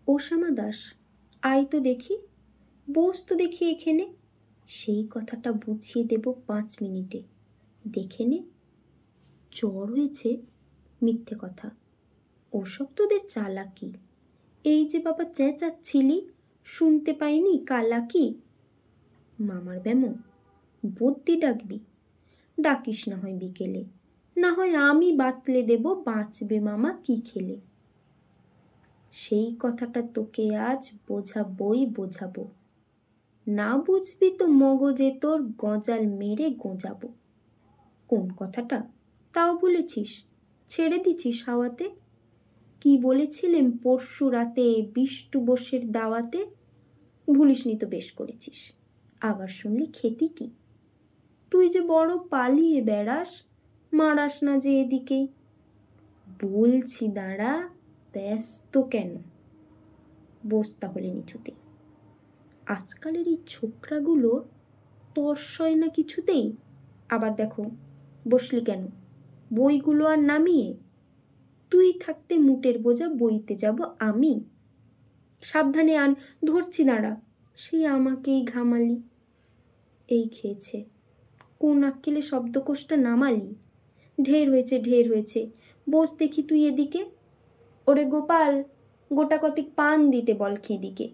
ও শ্যামা দাস, আয় তো দেখি, বস তো দেখি এখানে। সেই কথাটা বুঝিয়ে দেব 5 মিনিটে, দেখে নে। জ্বর হয়েছে? মিথ্যে কথা, ওসব তোদের চালাকি। এই যে বাবা চেঁচাচ্ছিলি, শুনতে পাইনি কালাকি? মামার ব্যামো, বুদ্ধি ডাকবি? ডাকিস না হয় বিকেলে, না হয় আমি বাতলে দেব বাঁচবে মামা কি খেলে। সেই কথাটা তোকে আজ বোঝাবই বোঝাবো, না বুঝবি তো মগজে তোর গজাল মেরে গোঁজাবো। কোন কথাটা তাও বলেছিস? ছেড়ে দিছিস হাওয়াতে? কি বলেছিলেন পরশু রাতে বিষ্টু বোসের দাওয়াতে? ভুলিসনি তো বেশ করেছিস। আবার শুনলি খেতি কি? তুই যে বড় পালিয়ে বেড়াস, মারাস না যে এদিকেই। বলছি দাঁড়া, ব্যস্ত কেন? বস তাহলে নিচুতে। আজকালের এই ছোকরাগুলোর তর্স হয় না কিছুতেই। আবার দেখো, বসলি কেন? বইগুলো আর নামিয়ে? তুই থাকতে মুটের বোঝা বইতে যাব আমি? সাবধানে আন, ধরছি দাঁড়া। সেই আমাকেই ঘামালি। এই খেয়েছে, কোন আক্কেলে শব্দকোষটা নামালি? ঢের হয়েছে, ঢের হয়েছে, বস দেখি তুই এদিকে। ওরে গোপাল, গোটা কতিক পান দিতে বল খেদিকে।